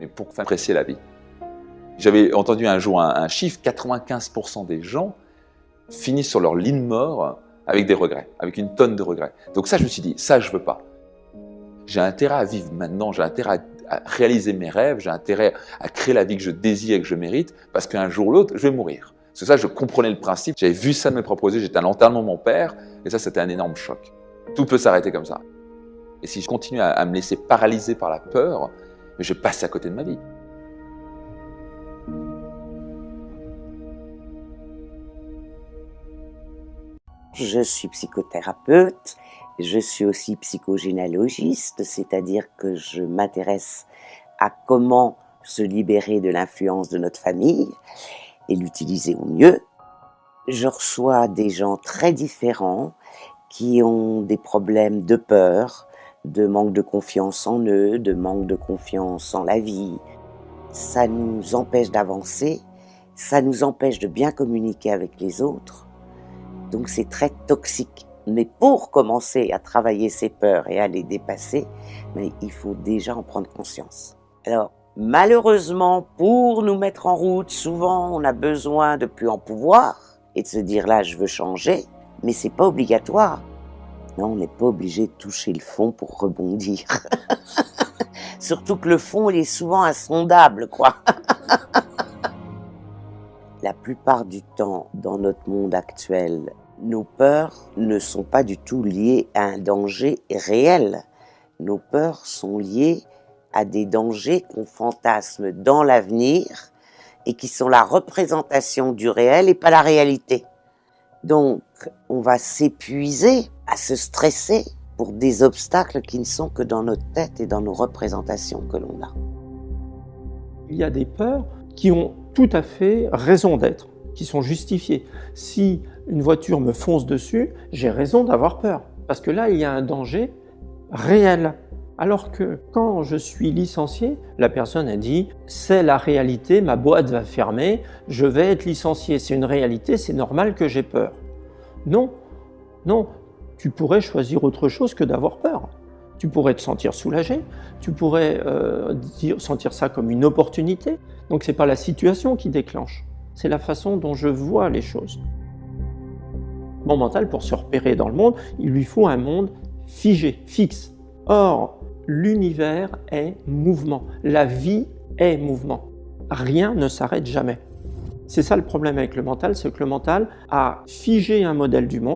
et pour faire apprécier la vie. J'avais entendu un jour un chiffre, 95% des gens finissent sur leur lit de mort avec des regrets, avec une tonne de regrets. Donc ça, je me suis dit, ça, je veux pas. J'ai intérêt à vivre maintenant, j'ai intérêt à réaliser mes rêves, j'ai intérêt à créer la vie que je désire et que je mérite, parce qu'un jour ou l'autre, je vais mourir. Parce que ça, je comprenais le principe, j'avais vu ça de mes propres yeux, j'étais à l'enterrement de mon père, et ça, c'était un énorme choc. Tout peut s'arrêter comme ça. Et si je continue à me laisser paralyser par la peur, je vais passer à côté de ma vie. Je suis psychothérapeute, je suis aussi psychogénéalogiste, c'est-à-dire que je m'intéresse à comment se libérer de l'influence de notre famille et l'utiliser au mieux. Je reçois des gens très différents qui ont des problèmes de peur, de manque de confiance en eux, de manque de confiance en la vie. Ça nous empêche d'avancer, ça nous empêche de bien communiquer avec les autres. Donc c'est très toxique. Mais pour commencer à travailler ces peurs et à les dépasser, il faut déjà en prendre conscience. Alors, malheureusement, pour nous mettre en route, souvent on a besoin de plus en pouvoir et de se dire là, je veux changer, mais c'est pas obligatoire. Non, on n'est pas obligé de toucher le fond pour rebondir. Surtout que le fond, il est souvent insondable, quoi. La plupart du temps, dans notre monde actuel, nos peurs ne sont pas du tout liées à un danger réel. Nos peurs sont liées à des dangers qu'on fantasme dans l'avenir et qui sont la représentation du réel et pas la réalité. Donc, on va s'épuiser à se stresser pour des obstacles qui ne sont que dans notre tête et dans nos représentations que l'on a. Il y a des peurs qui ont tout à fait raison d'être, qui sont justifiées. Si une voiture me fonce dessus, j'ai raison d'avoir peur, parce que là, il y a un danger réel. Alors que quand je suis licencié, la personne a dit « c'est la réalité, ma boîte va fermer, je vais être licencié, c'est une réalité, c'est normal que j'ai peur ». Non, non, tu pourrais choisir autre chose que d'avoir peur. Tu pourrais te sentir soulagé, tu pourrais sentir ça comme une opportunité. Donc ce n'est pas la situation qui déclenche, c'est la façon dont je vois les choses. Mon mental, pour se repérer dans le monde, il lui faut un monde figé, fixe. Or, l'univers est mouvement, la vie est mouvement. Rien ne s'arrête jamais. C'est ça le problème avec le mental, c'est que le mental a figé un modèle du monde